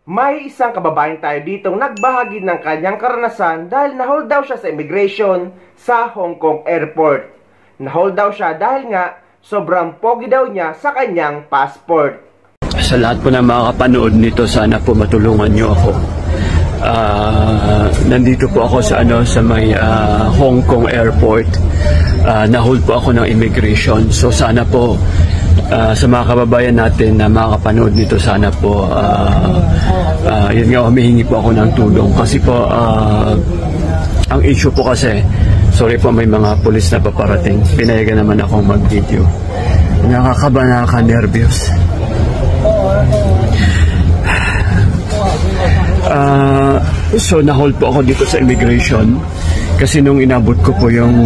May isang kababayan tayo ditong nagbahagi ng kanyang karanasan dahil na-hold daw siya sa immigration sa Hong Kong Airport. Na-hold daw siya dahil nga sobrang pogi daw niya sa kanyang passport. Sa lahat po na makakapanood nito, sana po matulungan niyo ako. Nandito po ako sa may Hong Kong Airport. Na-hold po ako ng immigration. So sana po sa mga kababayan natin na makakapanood nito, sana po yun nga, humihingi po ako ng tulong kasi po ang issue po kasi, sorry po, may mga pulis na paparating. Pinayagan naman akong mag-video. Nakakaba, nakaka-nervyos. So na-hold po ako dito sa immigration kasi nung inabot ko po yung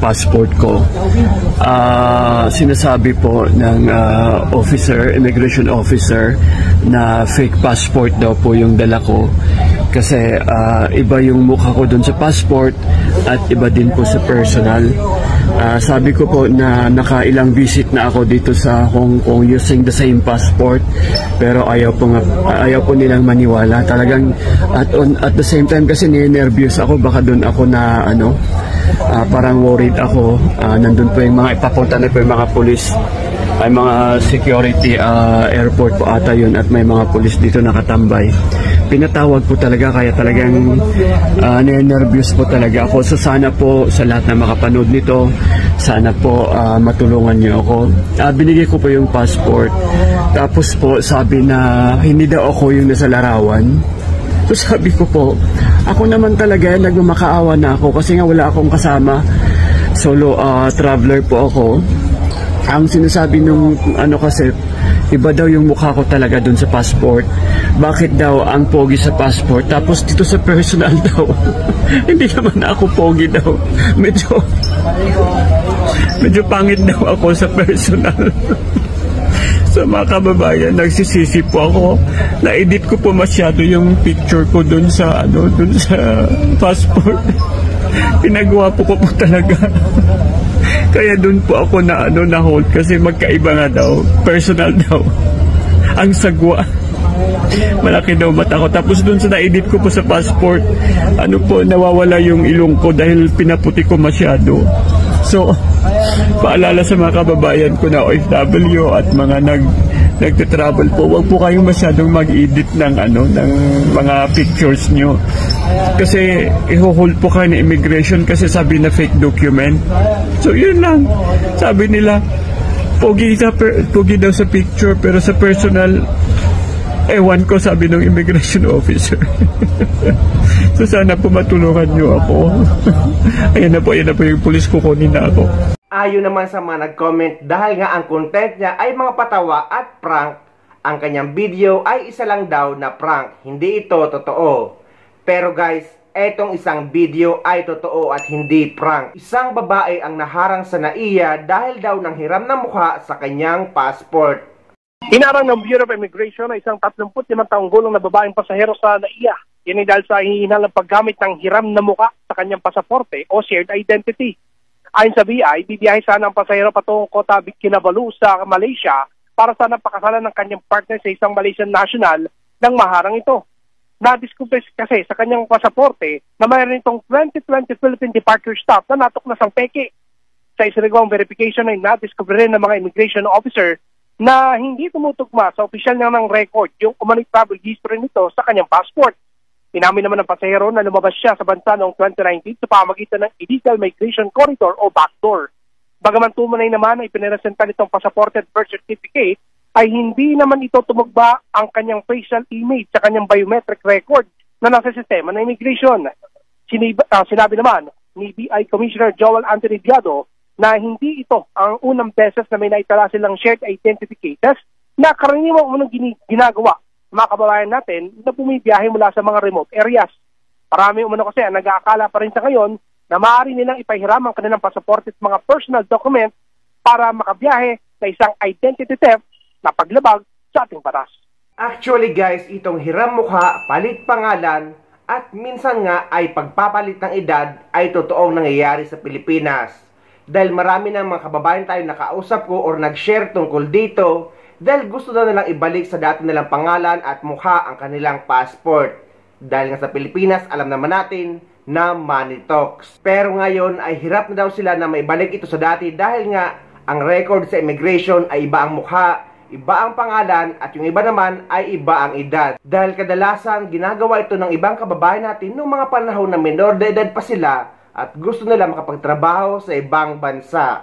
passport ko, sinasabi po ng immigration officer na fake passport daw po yung dala ko kasi iba yung mukha ko dun sa passport at iba din po sa personal. Sabi ko po na nakailang visit na ako dito sa Hong Kong using the same passport, pero ayaw po nilang maniwala talagang. At the same time kasi ni-nervous ako, baka doon ako na parang worried ako. Nandun po yung mga ipapunta na po yung mga police, ay mga security airport po ata yun, at may mga police dito nakatambay. Pinatawag po talaga, kaya talagang nervous po talaga ako. So sana po sa lahat na makapanood nito, sana po matulungan niyo ako. Binigay ko po yung passport, tapos po sabi na hindi daw ako yung nasa larawan. So sabi ko po, ako naman talaga nagmamakaawa na ako kasi nga wala akong kasama. Solo traveler po ako. Ang sinasabi nung kasi, iba daw yung mukha ko talaga dun sa passport. Bakit daw ang pogi sa passport, tapos dito sa personal daw hindi naman ako pogi daw. Medyo pangit daw ako sa personal. So mga kababayan, nagsisisi po ako. Na-edit ko po masyado yung picture ko dun sa passport. Pinagawa po ko talaga. Kaya dun po ako na hold kasi magkaiba nga daw, personal daw. Ang sagwa. Malaki daw mata ko. Tapos dun sa na-edit ko po sa passport, nawawala yung ilong ko dahil pinaputi ko masyado. So, paalala sa mga kababayan ko na OFW at mga nagte-travel po, wag po kayong masyadong mag-edit ng mga pictures nyo. Kasi i-hold po kayo ng immigration kasi sabi na fake document. So yun lang. Sabi nila, pogi daw sa picture pero sa personal, ewan ko, sabi ng immigration officer. So sana po matulungan nyo ako. Ayan na po yung pulis, kukunin na ako. Ayon naman sa mga nag-comment, dahil nga ang content niya ay mga patawa at prank, ang kanyang video ay isa lang daw na prank, hindi ito totoo. Pero guys, etong isang video ay totoo at hindi prank. Isang babae ang naharang sa NAIA dahil daw nang hiram ng mukha sa kanyang passport. Hinarang ng Bureau of Immigration na isang 35 taong gulong na babaeng pasahero sa NAIA. Yan ay dahil sa hihinal ng paggamit ng hiram na mukha sa kanyang pasaporte o shared identity. Ayon sa BI, bibiyahe sana ang pasahero patungong Kota Kinabalu sa Malaysia para sana pakasalan ng kanyang partner sa isang Malaysian national nang maharang ito. Na-discover kasi sa kanyang pasaporte na mayroon itong 2020 Philippine Departure Stop na natuklasang peke. Sa isinagawang verification ay na-discover rin ng mga immigration officer na hindi tumutugma sa opisyal niya ng record yung umano'y travel history nito sa kanyang passport. Inamin naman ng pasahero na lumabas siya sa bansa noong 2019 sa pamagitan ng Illegal Migration Corridor o backdoor. Bagaman tumunay naman ay ipinresenta nitong pasaporte at birth certificate, ay hindi naman ito tumugba ang kanyang facial image sa kanyang biometric record na nasa sistema ng immigration. Sinabi naman ni BI Commissioner Joel Anthony Diado na hindi ito ang unang beses na may naitala silang shared identificators na karaniwang unang ginagawa mga kababayan natin na bumibiyahe mula sa mga remote areas. Marami umano kasi ang nag-aakala pa rin sa ngayon na maaari nilang ipahiram ang kanilang pasaporte at mga personal documents para makabiyahe sa isang identity theft na paglabag sa ating batas. Actually guys, itong hiram mukha, palit pangalan, at minsan nga ay pagpapalit ng edad ay totoong nangyayari sa Pilipinas. Dahil marami ng mga kababayan tayo nakausap ko or nag-share tungkol dito dahil gusto na nilang ibalik sa dati nilang pangalan at mukha ang kanilang passport. Dahil nga sa Pilipinas, alam naman natin na money talks. Pero ngayon ay hirap na daw sila na maibalik ito sa dati dahil nga ang record sa immigration ay iba ang mukha, iba ang pangalan, at yung iba naman ay iba ang edad. Dahil kadalasan ginagawa ito ng ibang kababayan natin noong mga panahon na menor de edad pa sila at gusto nila makapagtrabaho sa ibang bansa.